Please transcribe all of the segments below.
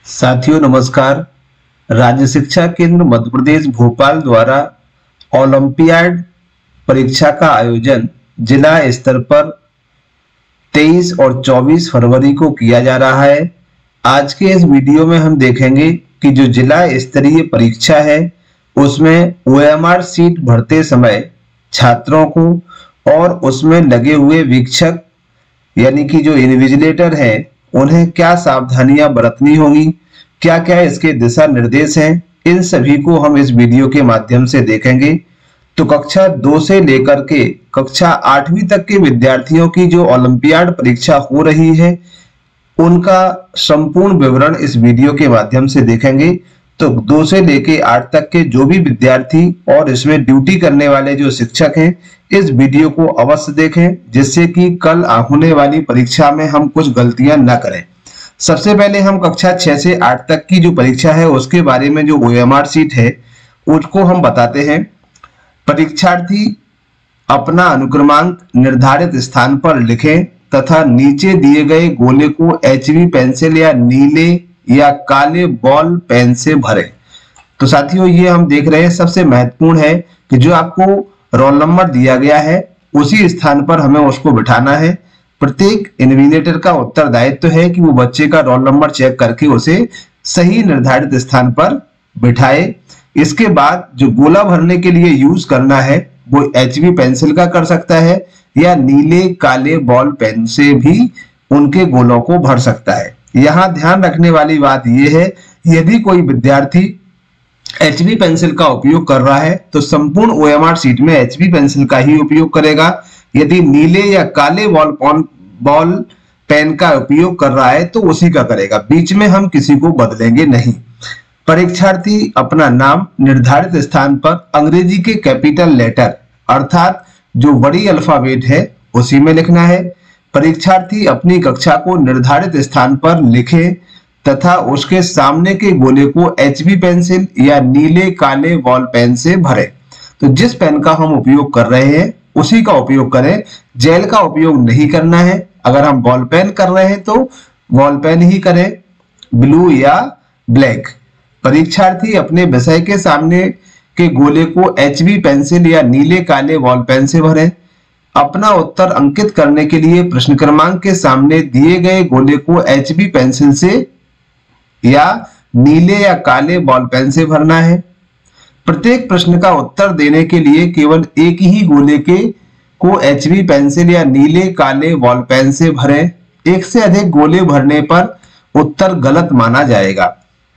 साथियों नमस्कार। राज्य शिक्षा केंद्र मध्य प्रदेश भोपाल द्वारा ओलंपियाड परीक्षा का आयोजन जिला स्तर पर 23 और 24 फरवरी को किया जा रहा है। आज के इस वीडियो में हम देखेंगे कि जो जिला स्तरीय परीक्षा है उसमें ओएमआर सीट भरते समय छात्रों को और उसमें लगे हुए वीक्षक यानी कि जो इन्विजिलेटर है उन्हें क्या सावधानियां बरतनी होंगी, क्या क्या इसके दिशा निर्देश हैं, इन सभी को हम इस वीडियो के माध्यम से देखेंगे। तो कक्षा 2 से लेकर के कक्षा 8वीं तक के विद्यार्थियों की जो ओलंपियाड परीक्षा हो रही है उनका संपूर्ण विवरण इस वीडियो के माध्यम से देखेंगे। तो 2 से लेके 8 तक के जो भी विद्यार्थी और इसमें ड्यूटी करने वाले जो शिक्षक हैं इस वीडियो को अवश्य देखें, जिससे कि कल होने वाली परीक्षा में हम कुछ गलतियां न करें। सबसे पहले हम कक्षा 6 से 8 तक की जो परीक्षा है उसके बारे में जो ओएमआर सीट है उसको हम बताते हैं। परीक्षार्थी अपना अनुक्रमांक निर्धारित स्थान पर लिखें तथा नीचे दिए गए गोले को एचबी पेंसिल या नीले या काले बॉल पेन से भरें। तो साथियों ये हम देख रहे हैं, सबसे महत्वपूर्ण है कि जो आपको रोल नंबर दिया गया है उसी स्थान पर हमें उसको बिठाना है। प्रत्येक इन्विजिलेटर का उत्तरदायित्व है कि वो बच्चे का रोल नंबर चेक करके उसे सही निर्धारित स्थान पर बिठाए। इसके बाद जो गोला भरने के लिए यूज करना है वो एचबी पेंसिल का कर सकता है या नीले काले बॉल पेन से भी उनके गोलों को भर सकता है। यहाँ ध्यान रखने वाली बात यह है, यदि कोई विद्यार्थी एचबी पेंसिल का उपयोग कर रहा है तो संपूर्ण ओएमआर सीट में एचबी पेंसिल का ही उपयोग करेगा। यदि नीले या काले बॉल पेन का उपयोग कर रहा है तो उसी का करेगा, बीच में हम किसी को बदलेंगे नहीं। परीक्षार्थी अपना नाम निर्धारित स्थान पर अंग्रेजी के कैपिटल लेटर अर्थात जो बड़ी अल्फाबेट है उसी में लिखना है। परीक्षार्थी अपनी कक्षा को निर्धारित स्थान पर लिखे तथा उसके सामने के गोले को एचबी पेंसिल या नीले काले बॉल पेन से भरे। तो जिस पेन का हम उपयोग कर रहे हैं उसी का उपयोग करें, जेल का उपयोग नहीं करना है। अगर हम बॉल पेन कर रहे हैं तो बॉल पेन ही करें, ब्लू या ब्लैक। परीक्षार्थी अपने विषय के सामने के गोले को एचबी पेंसिल या नीले काले बॉल पेन से भरें। अपना उत्तर अंकित करने के लिए प्रश्न क्रमांक के सामने दिए गए गोले को एचबी पेंसिल से या नीले या काले बॉल पेन से भरना है। प्रत्येक प्रश्न का उत्तर देने के लिए केवल एक ही गोले को एचबी पेंसिल या नीले काले बॉल पेन से भरें। एक से अधिक गोले भरने पर उत्तर गलत माना जाएगा।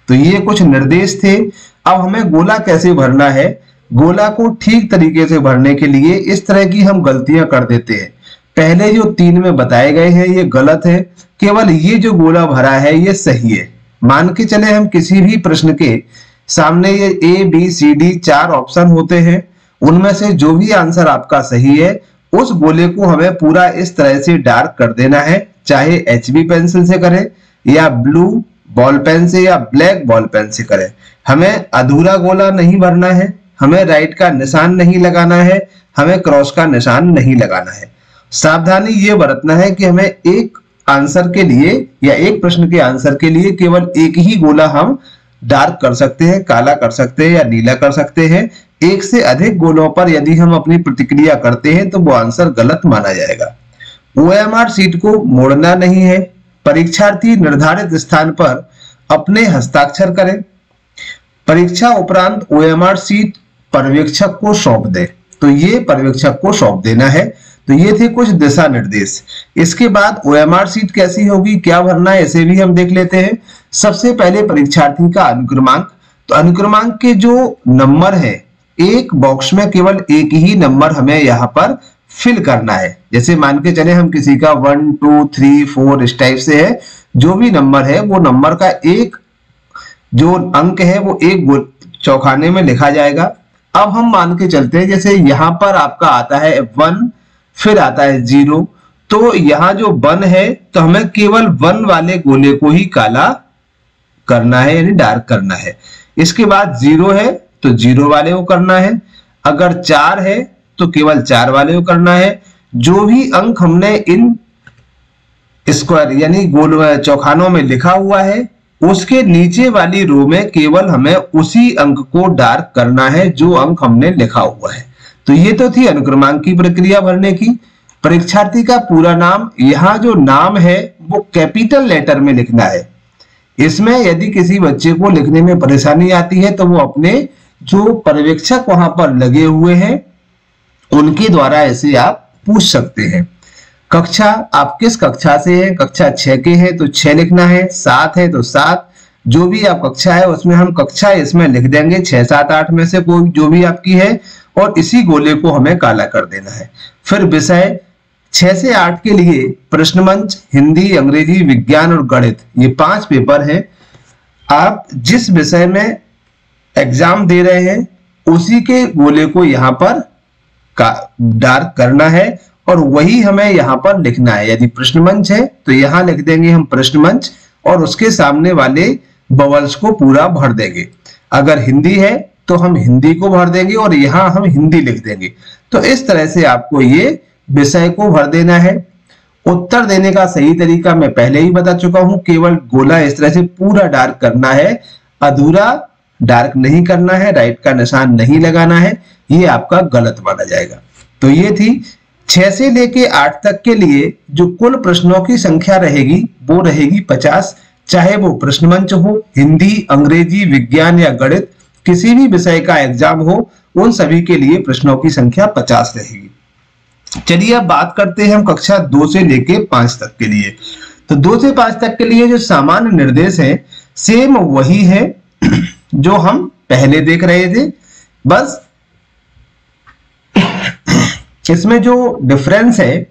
तो ये कुछ निर्देश थे। अब हमें गोला कैसे भरना है, गोला को ठीक तरीके से भरने के लिए इस तरह की हम गलतियां कर देते हैं। पहले जो 3 में बताए गए हैं ये गलत है, केवल ये जो गोला भरा है ये सही है। मान के चले हम किसी भी प्रश्न के सामने ये A B C D 4 option होते हैं, उनमें से जो भी आंसर आपका सही है उस गोले को हमें पूरा इस तरह से डार्क कर देना है, चाहे एचबी पेंसिल से करें या ब्लू बॉल पेन से या ब्लैक बॉल पेन से करें। हमें अधूरा गोला नहीं भरना है, हमें राइट का निशान नहीं लगाना है, हमें क्रॉस का निशान नहीं लगाना है। सावधानी ये बरतना है कि हमें एक आंसर के लिए या एक प्रश्न के आंसर के लिए केवल एक ही गोला हम डार्क कर सकते हैं, काला कर सकते हैं या नीला कर सकते हैं। एक से अधिक गोलों पर यदि हम अपनी प्रतिक्रिया करते हैं तो वो आंसर गलत माना जाएगा। ओएमआर सीट को मोड़ना नहीं है। परीक्षार्थी निर्धारित स्थान पर अपने हस्ताक्षर करें। परीक्षा उपरांत ओएमआर सीट पर्यवेक्षक को सौंप दे। तो ये पर्यवेक्षक को सौंप देना है। तो ये थे कुछ दिशा निर्देश। इसके बाद ओएमआर सीट कैसी होगी, क्या भरना है, इसे भी हम देख लेते हैं। सबसे पहले परीक्षार्थी का अनुक्रमांक। तो अनुक्रमांक के जो नंबर है एक बॉक्स में केवल एक ही नंबर हमें यहाँ पर फिल करना है। जैसे मान के चले हम किसी का 1 2 3 4 इस टाइप से है, जो भी नंबर है वो नंबर का एक जो अंक है वो एक चौखाने में लिखा जाएगा। अब हम मान के चलते हैं जैसे यहाँ पर आपका आता है 1 फिर आता है 0, तो यहाँ जो 1 है तो हमें केवल 1 वाले गोले को ही काला करना है यानी डार्क करना है। इसके बाद 0 है तो 0 वाले को करना है। अगर 4 है तो केवल 4 वाले को करना है। जो भी अंक हमने इन स्क्वायर यानी गोल चौखानों में लिखा हुआ है उसके नीचे वाली रो में केवल हमें उसी अंक को डार्क करना है जो अंक हमने लिखा हुआ है। तो ये तो थी अनुक्रमांक की प्रक्रिया भरने की। परीक्षार्थी का पूरा नाम, यहाँ जो नाम है वो कैपिटल लेटर में लिखना है। इसमें यदि किसी बच्चे को लिखने में परेशानी आती है तो वो अपने जो पर्यवेक्षक वहां पर लगे हुए हैं उनके द्वारा ऐसे आप पूछ सकते हैं। कक्षा, आप किस कक्षा से हैं? कक्षा 6 के हैं तो 6 लिखना है, 7 है तो 7, जो भी आप कक्षा है उसमें हम कक्षा इसमें लिख देंगे 6, 7, 8 में से कोई जो भी आपकी है, और इसी गोले को हमें काला कर देना है। फिर विषय 6 से 8 के लिए प्रश्न मंच, हिंदी, अंग्रेजी, विज्ञान और गणित, ये 5 पेपर हैं। आप जिस विषय में एग्जाम दे रहे हैं उसी के गोले को यहाँ पर डार्क करना है और वही हमें यहाँ पर लिखना है। यदि प्रश्न मंच है तो यहाँ लिख देंगे हम प्रश्न मंच और उसके सामने वाले बबल्स को पूरा भर देंगे। अगर हिंदी है तो हम हिंदी को भर देंगे और यहाँ हम हिंदी लिख देंगे। तो इस तरह से आपको ये विषय को भर देना है। उत्तर देने का सही तरीका मैं पहले ही बता चुका हूं, केवल गोला इस तरह से पूरा डार्क करना है, अधूरा डार्क नहीं करना है, राइट का निशान नहीं लगाना है, ये आपका गलत माना जाएगा। तो ये थी 6 से लेके 8 तक के लिए जो कुल प्रश्नों की संख्या रहेगी वो रहेगी 50, चाहे वो प्रश्न मंच हो, हिंदी, अंग्रेजी, विज्ञान या गणित, किसी भी विषय का एग्जाम हो, उन सभी के लिए प्रश्नों की संख्या 50 रहेगी। चलिए अब बात करते हैं हम कक्षा 2 से लेके 5 तक के लिए। तो 2 से 5 तक के लिए जो सामान्य निर्देश है सेम वही है जो हम पहले देख रहे थे, बस इसमें जो डिफरेंस है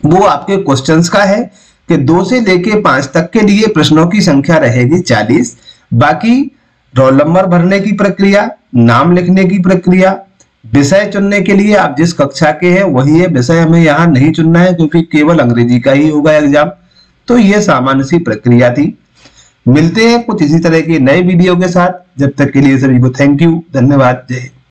वो आपके क्वेश्चंस का है कि 2 से लेके 5 तक के लिए प्रश्नों की संख्या रहेगी 40, बाकी रोल नंबर भरने की प्रक्रिया, नाम लिखने की प्रक्रिया, विषय चुनने के लिए आप जिस कक्षा के हैं वही है, विषय हमें यहाँ नहीं चुनना है क्योंकि केवल अंग्रेजी का ही होगा एग्जाम। तो ये सामान्य सी प्रक्रिया थी। मिलते हैं कुछ इसी तरह के नए वीडियो के साथ, जब तक के लिए सभी को थैंक यू, धन्यवाद, जय हिंद।